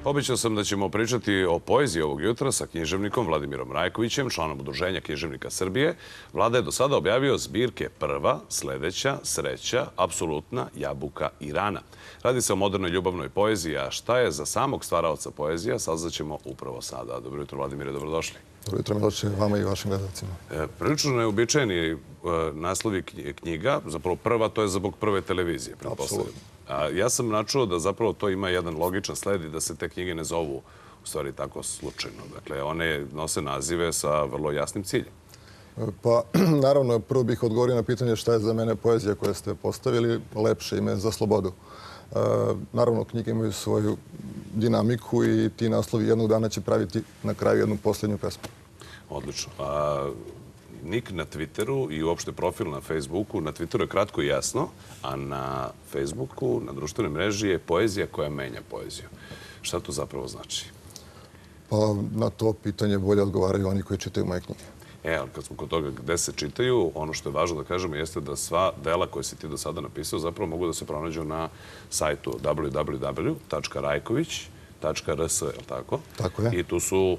Obećao sam da ćemo pričati o poeziji ovog jutra sa književnikom Vladimirom Rajkovićem, članom Udruženja književnika Srbije. Vlada je do sada objavio zbirke Prva, Sledeća, Sreća, Apsolutna, Jabuka i Rana. Radi se o modernoj ljubavnoj poeziji, a šta je za samog stvaraoca poezija, saznaćemo upravo sada. Dobro jutro, Vladimire, dobrodošli. Dobro jutro, Miloše, vama i vašim gledalcima. Prilično neobičajeni naslovi knjiga, zapravo Prva, to je zbog Prve televizije, pretpostavljam. Ja sam načuo da zapravo to ima jedan logičan sled i da se te knjige ne zovu u stvari tako slučajno. Dakle, one nose nazive sa vrlo jasnim ciljem. Pa, naravno, prvo bih odgovorio na pitanje šta je za mene poezija koje ste postavili, lepše ime za slobodu. Naravno, knjige imaju svoju dinamiku i ti naslovi jednog dana će praviti na kraju jednu posljednju pesmu. Odlično. Nik na Twitteru i uopšte profil na Facebooku. Na Twitteru je kratko i jasno, a na Facebooku, na društvenoj mreži je poezija koja menja poeziju. Šta to zapravo znači? Pa na to pitanje bolje odgovaraju oni koji čitaju moje knjige. Ali kad smo kod toga gde se čitaju, ono što je važno da kažemo jeste da sva dela koje si ti do sada napisao zapravo mogu da se pronađu na sajtu www.rajković.rs, je li tako? Tako je. I tu su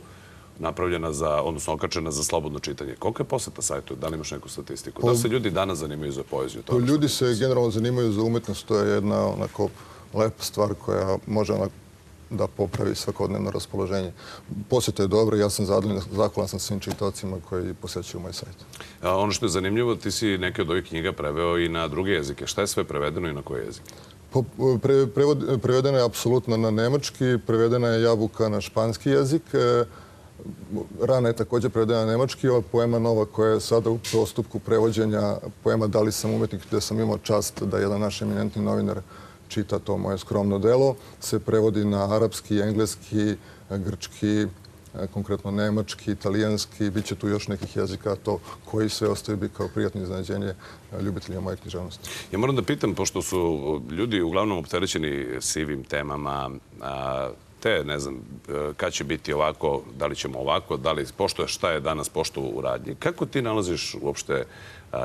napravljena odnosno okačena za slobodno čitanje. Koliko je poseta sajtu? Da li imaš neku statistiku? Da li se ljudi danas zanimaju za poeziju? Ljudi se generalno zanimaju za umetnost. To je jedna onako lepa stvar koja može da popravi svakodnevno raspoloženje. Poseta je dobra, ja sam zahvalan sam svim čitaocima koji posećuju moj sajt. Ono što je zanimljivo, ti si neke od ovih knjiga preveo i na druge jezike. Šta je sve prevedeno i na koje jezike? Prevedena je apsolutno na nemački, prevedena je Jabuka na španski jezik, Rana je također prevedena na nemački, ova poema nova koja je sada u postupku prevođenja, poema Da li sam umetnik, gde sam imao čast da jedan naš eminentni novinar čita to moje skromno delo, se prevodi na arapski, engleski, grčki, konkretno nemački, italijanski, bit će tu još nekih jezika, to koji sve ostaju bi kao prijatno iznenađenje ljubitelja moje književnosti. Ja moram da pitam, pošto su ljudi uglavnom opterećeni sivim temama, te, ne znam, kad će biti ovako, da li ćemo ovako, da li pošto šta je danas pošto u radnji. Kako ti nalaziš uopšte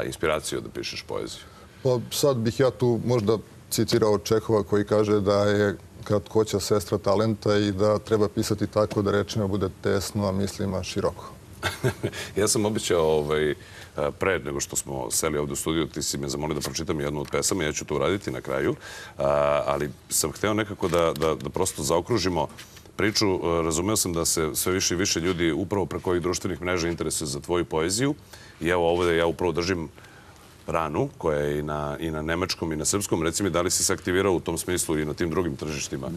inspiraciju da pišeš poeziju? Pa sad bih ja tu možda citirao Čehova koji kaže da je kratkoća sestra talenta i da treba pisati tako da rečima bude tesno, a mislima široko. Ja sam običao pre nego što smo seli ovdje u studiju, ti si me zamolio da pročitam jednu od pesama, ja ću to uraditi na kraju, ali sam hteo nekako da prosto zaokružimo priču. Razumeo sam da se sve više i više ljudi upravo preko ovih društvenih mreža interesuje za tvoju poeziju i evo ovdje ja upravo držim Ranu, koja je i na nemačkom i na srpskom. Reci mi, da li si se aktivirao u tom smislu i na tim drugim tržištima,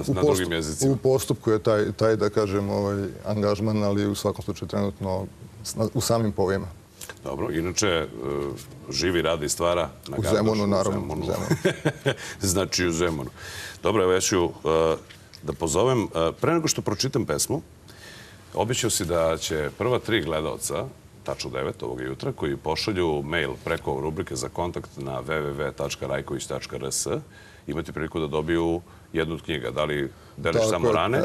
na drugim jezicima? U postupku je taj da kažem, angažman, ali u svakom slučaju trenutno u samim povijema. Dobro, inače, živi, radi i stvara na Gardušu. U Zemunu, naravno. Znači u Zemunu. Dobro, evo ja ću da pozovem. Pre nego što pročitam pesmu, obećao si da će prva 3 gledalca, tačno 9 ovog jutra, koji pošalju mail preko rubrike za kontakt na www.rajković.rs imati priliku da dobiju jednu od knjiga. Da li deliš samo rane?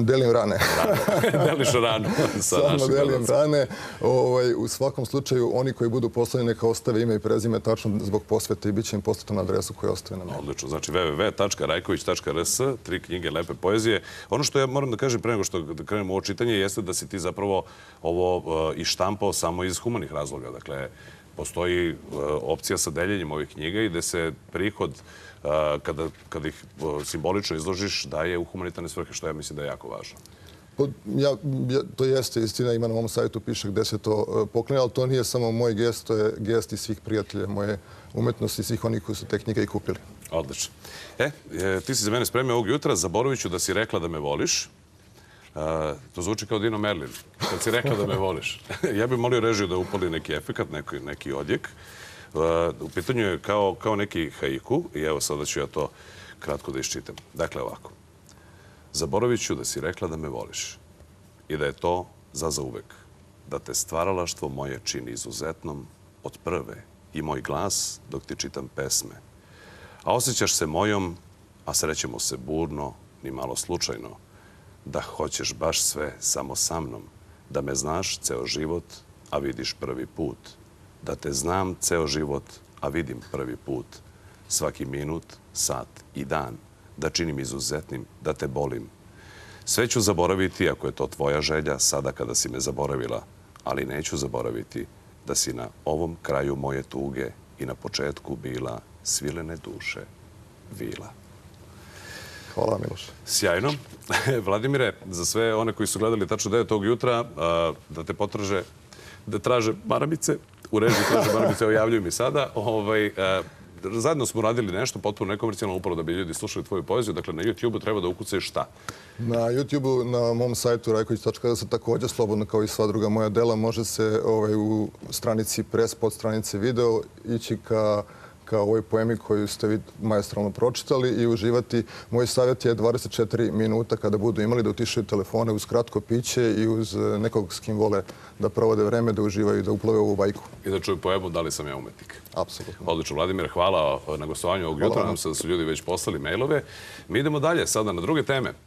Delim rane. Deliš ranu sa našim samo delim rane. U svakom slučaju, oni koji budu poslani neka ostave ime i prezime tačno zbog posvete i bit će im poslato na adresu koju ostaje na mailu. Odlično. Znači www.rajković.rs, 3 knjige lepe poezije. Ono što ja moram da kažem pre nego što krenemo ovo čitanje jeste da si ti zapravo ovo i štampao samo iz humanih razloga. Dakle, postoji opcija sa deljenjem ovih knjiga i gde se prihod kada ih simbolično izložiš, daje u humanitarne svrhe, što ja mislim da je jako važno. To jeste istina, ima na mom sajtu, piše gde se to poklanja, ali to nije samo moj gest, to je gest i svih prijatelja moje umetnosti i svih onih koji su te knjige i kupili. Odlično. Ti si za mene spremio ovog jutra, zaboravit ću da si rekla da me voliš. To zvuči kao Dino Merlin, kad si rekla da me voliš. Ja bih molio režiju da upali neki efekat, neki odjek. U pitanju je kao neki haiku i evo sada ću ja to kratko da iščitam. Dakle, ovako. Zaboravit ću da si rekla da me voliš i da je to zauvek. Da te stvaralaštvo moje čini izuzetnom od prve i moj glas dok ti čitam pesme. A osjećaš se mojom, a srećemo se burno, ni malo slučajno. Da hoćeš baš sve samo sa mnom. Da me znaš ceo život, a vidiš prvi put. Da te znam ceo život, a vidim prvi put. Svaki minut, sat i dan. Da činim izuzetnim, da te bolim. Sve ću zaboraviti, ako je to tvoja želja, sada kada si me zaboravila, ali neću zaboraviti da si na ovom kraju moje tuge i na početku bila svilene duše vila. Hvala, Miloš. Sjajno. Vladimire, za sve one koji su gledali tačno 9 tog jutra, da te potraže, da traže maramice, u režiji traže maramice, evo javljaju mi sada. Zajedno smo radili nešto potpuno nekomercijalno, upravo da bi ljudi slušali tvoju poeziju. Dakle, na YouTube-u treba da ukucaju šta? Na YouTube-u, na mom sajtu rajković.rs također slobodno kao i sva druga moja dela može se u stranici pres, pod stranice video ići ka ovoj poemi koju ste vi maestralno pročitali i uživati. Moj savjet je 24 minuta kada budu imali da utišaju telefone uz kratko piće i uz nekog s kim vole da provode vreme, da uživaju i da uplove ovu bajku. I da čuju poemu Da li sam ja umetnik. Apsolutno. Odlično, Vladimire, hvala na gostovanju ovog jutra. Nam se da su ljudi već poslali mailove. Mi idemo dalje sada na druge teme.